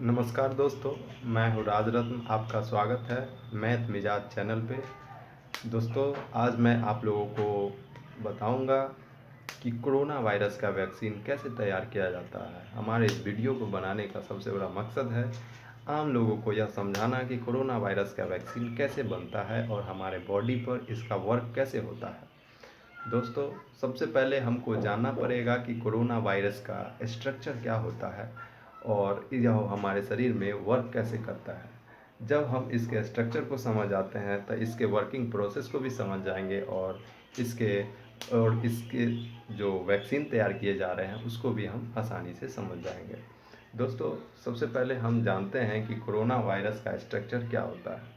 नमस्कार दोस्तों, मैं हूँ राज रत्न। आपका स्वागत है मैथ मिजाज चैनल पे। दोस्तों, आज मैं आप लोगों को बताऊंगा कि कोरोना वायरस का वैक्सीन कैसे तैयार किया जाता है। हमारे इस वीडियो को बनाने का सबसे बड़ा मकसद है आम लोगों को यह समझाना कि कोरोना वायरस का वैक्सीन कैसे बनता है और हमारे बॉडी पर इसका वर्क कैसे होता है। दोस्तों, सबसे पहले हमको जानना पड़ेगा कि कोरोना वायरस का स्ट्रक्चर क्या होता है और यह हमारे शरीर में वर्क कैसे करता है। जब हम इसके स्ट्रक्चर को समझ आते हैं तो इसके वर्किंग प्रोसेस को भी समझ जाएंगे और इसके जो वैक्सीन तैयार किए जा रहे हैं उसको भी हम आसानी से समझ जाएंगे। दोस्तों, सबसे पहले हम जानते हैं कि कोरोना वायरस का स्ट्रक्चर क्या होता है।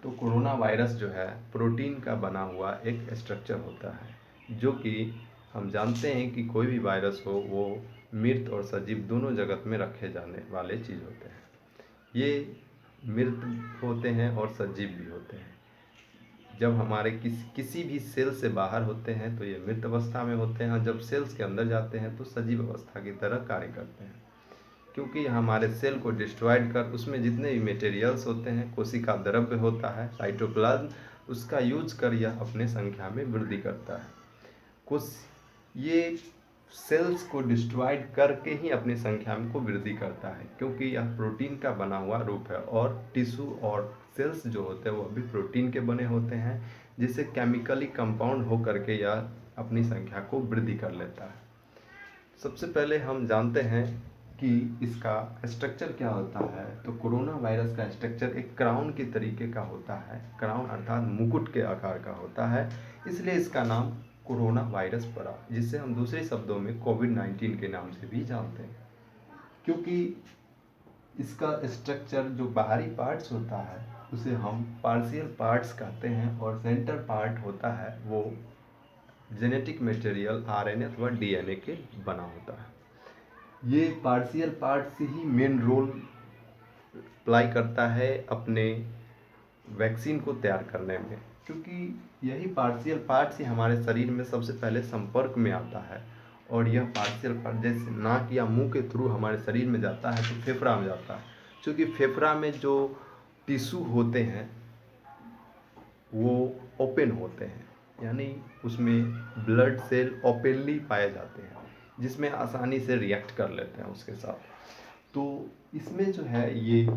तो कोरोना वायरस जो है प्रोटीन का बना हुआ एक स्ट्रक्चर होता है, जो कि हम जानते हैं कि कोई भी वायरस हो वो मृत और सजीव दोनों जगत में रखे जाने वाले चीज़ होते हैं। ये मृत होते हैं और सजीव भी होते हैं। जब हमारे किसी भी सेल से बाहर होते हैं तो ये मृत अवस्था में होते हैं, जब सेल्स के अंदर जाते हैं तो सजीव अवस्था की तरह कार्य करते हैं, क्योंकि हमारे सेल को डिस्ट्रॉयड कर उसमें जितने भी मटेरियल्स होते हैं, कोशिका द्रव्य होता है, साइटोप्लाज्म, उसका यूज कर यह अपने संख्या में वृद्धि करता है। कुछ ये सेल्स को डिस्ट्रॉयड करके ही अपनी संख्या में को वृद्धि करता है, क्योंकि यह प्रोटीन का बना हुआ रूप है और टिश्यू और सेल्स जो होते हैं वो भी प्रोटीन के बने होते हैं, जिससे केमिकली कंपाउंड हो करके यह अपनी संख्या को वृद्धि कर लेता है। सबसे पहले हम जानते हैं कि इसका स्ट्रक्चर क्या होता है। तो कोरोना वायरस का स्ट्रक्चर एक क्राउन के तरीके का होता है। क्राउन अर्थात मुकुट के आकार का होता है, इसलिए इसका नाम कोरोना वायरस पड़ा, जिसे हम दूसरे शब्दों में कोविड-19 के नाम से भी जानते हैं। क्योंकि इसका स्ट्रक्चर जो बाहरी पार्ट्स होता है उसे हम पार्शियल पार्ट्स कहते हैं और सेंटर पार्ट होता है वो जेनेटिक मटेरियल आरएनए अथवा डीएनए के बना होता है। ये पार्शियल पार्ट से ही मेन रोल प्लाई करता है अपने वैक्सीन को तैयार करने में, क्योंकि यही पार्शियल पार्ट से हमारे शरीर में सबसे पहले संपर्क में आता है और यह पार्शियल पार्ट जैसे नाक या मुंह के थ्रू हमारे शरीर में जाता है तो फेफड़ा में जाता है। क्योंकि फेफड़ा में जो टिश्यू होते हैं वो ओपन होते हैं, यानी उसमें ब्लड सेल ओपनली पाए जाते हैं, जिसमें आसानी से रिएक्ट कर लेते हैं उसके साथ। तो इसमें जो है ये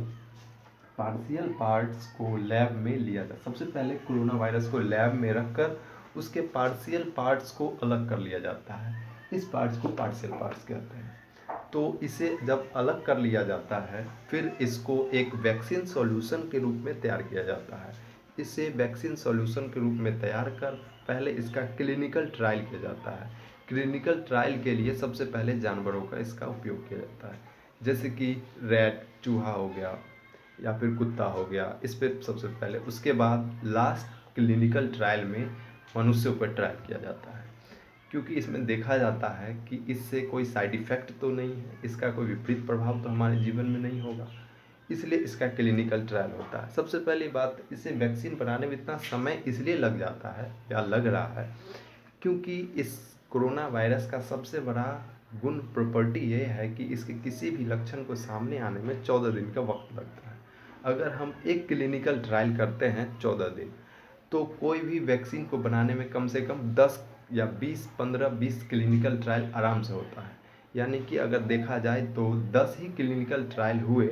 पार्शियल पार्ट्स को लैब में लिया जाता है। सबसे पहले कोरोना वायरस को लैब में रखकर उसके पार्शियल पार्ट्स को अलग कर लिया जाता है। इस पार्ट्स को पार्शियल पार्ट्स कहते हैं। तो इसे जब अलग कर लिया जाता है फिर इसको एक वैक्सीन सॉल्यूशन के रूप में तैयार किया जाता है। इसे वैक्सीन सॉल्यूशन के रूप में तैयार कर पहले इसका क्लिनिकल ट्रायल किया जाता है। क्लिनिकल ट्रायल के लिए सबसे पहले जानवरों का इसका उपयोग किया जाता है, जैसे कि रैट, चूहा हो गया या फिर कुत्ता हो गया, इस पर सबसे पहले। उसके बाद लास्ट क्लिनिकल ट्रायल में मनुष्यों पर ट्रायल किया जाता है, क्योंकि इसमें देखा जाता है कि इससे कोई साइड इफ़ेक्ट तो नहीं है, इसका कोई विपरीत प्रभाव तो हमारे जीवन में नहीं होगा, इसलिए इसका क्लिनिकल ट्रायल होता है। सबसे पहली बात, इसे वैक्सीन बनाने में इतना समय इसलिए लग जाता है या लग रहा है क्योंकि इस कोरोना वायरस का सबसे बड़ा गुण प्रॉपर्टी ये है कि इसके किसी भी लक्षण को सामने आने में 14 दिन का वक्त लगता है। अगर हम एक क्लिनिकल ट्रायल करते हैं 14 दिन, तो कोई भी वैक्सीन को बनाने में कम से कम 10 या 20, 15-20 क्लिनिकल ट्रायल आराम से होता है। यानी कि अगर देखा जाए तो 10 ही क्लिनिकल ट्रायल हुए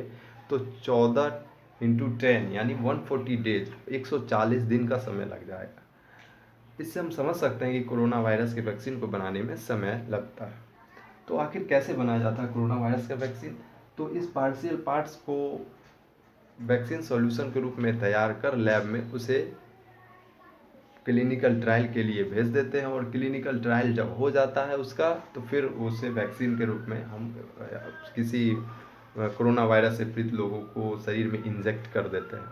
तो 14 इंटू 10 यानी 140 डेज, 140 दिन का समय लग जाएगा। इससे हम समझ सकते हैं कि कोरोना वायरस के वैक्सीन को बनाने में समय लगता है। तो आखिर कैसे बनाया जाता है कोरोना वायरस का वैक्सीन? तो इस पार्शियल पार्ट्स को वैक्सीन सॉल्यूशन के रूप में तैयार कर लैब में उसे क्लिनिकल ट्रायल के लिए भेज देते हैं, और क्लिनिकल ट्रायल जब हो जाता है उसका तो फिर उसे वैक्सीन के रूप में हम किसी कोरोना वायरस से पीड़ित लोगों को शरीर में इंजेक्ट कर देते हैं।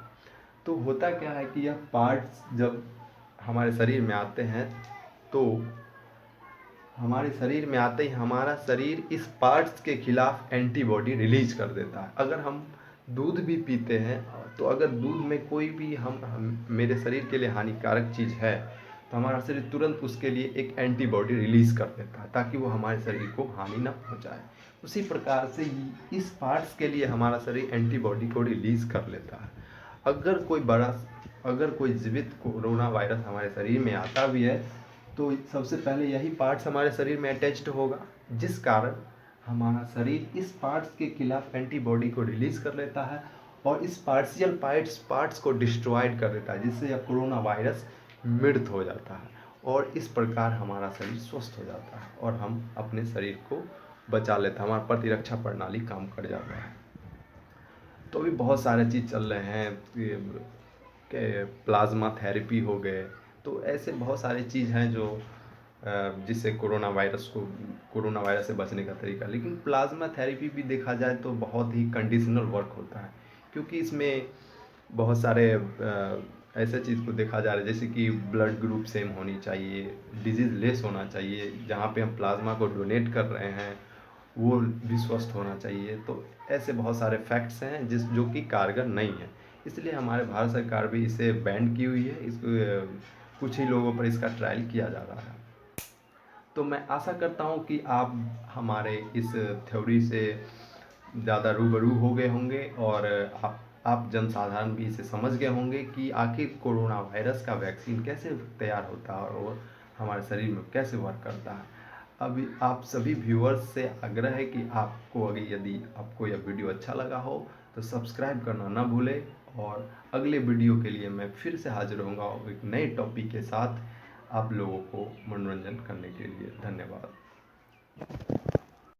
तो होता क्या है कि यह पार्ट्स जब हमारे शरीर में आते हैं तो हमारे शरीर में आते ही हमारा शरीर इस पार्ट्स के खिलाफ एंटीबॉडी रिलीज कर देता है। अगर हम दूध भी पीते हैं तो अगर दूध में कोई भी हम मेरे शरीर के लिए हानिकारक चीज़ है तो हमारा शरीर तुरंत उसके लिए एक एंटीबॉडी रिलीज़ कर देता है, ताकि वो हमारे शरीर को हानि ना पहुंचाए। उसी प्रकार से इस पार्ट्स के लिए हमारा शरीर एंटीबॉडी को रिलीज कर लेता है। अगर कोई जीवित कोरोना वायरस हमारे शरीर में आता भी है तो सबसे पहले यही पार्ट्स हमारे शरीर में अटैच्ड होगा, जिस कारण हमारा शरीर इस पार्ट्स के खिलाफ एंटीबॉडी को रिलीज कर लेता है और इस पार्शियल पार्ट्स को डिस्ट्रॉयड कर देता है, जिससे यह कोरोना वायरस मृत हो जाता है और इस प्रकार हमारा शरीर स्वस्थ हो जाता है और हम अपने शरीर को बचा लेता है, हमारा प्रतिरक्षा प्रणाली काम कर जाता है। तो अभी बहुत सारे चीज़ चल रहे हैं कि प्लाज्मा थेरेपी हो गए, तो ऐसे बहुत सारी चीज़ हैं जो जिससे कोरोना वायरस से बचने का तरीका। लेकिन प्लाज्मा थेरेपी भी देखा जाए तो बहुत ही कंडीशनल वर्क होता है, क्योंकि इसमें बहुत सारे ऐसे चीज़ को देखा जा रहा है जैसे कि ब्लड ग्रुप सेम होनी चाहिए, डिजीज़ लेस होना चाहिए, जहाँ पे हम प्लाज्मा को डोनेट कर रहे हैं वो भी स्वस्थ होना चाहिए। तो ऐसे बहुत सारे फैक्ट्स हैं जो कि कारगर नहीं है, इसलिए हमारे भारत सरकार भी इसे बैन की हुई है। इसको कुछ ही लोगों पर इसका ट्रायल किया जा रहा है। तो मैं आशा करता हूँ कि आप हमारे इस थ्योरी से ज़्यादा रूबरू हो गए होंगे और आप जनसाधारण भी इसे समझ गए होंगे कि आखिर कोरोना वायरस का वैक्सीन कैसे तैयार होता है और हमारे शरीर में कैसे वर्क करता है। अभी आप सभी व्यूअर्स से आग्रह है कि यदि आपको यह वीडियो अच्छा लगा हो तो सब्सक्राइब करना ना भूलें और अगले वीडियो के लिए मैं फिर से हाजिर होऊंगा एक नए टॉपिक के साथ आप लोगों को मनोरंजन करने के लिए। धन्यवाद।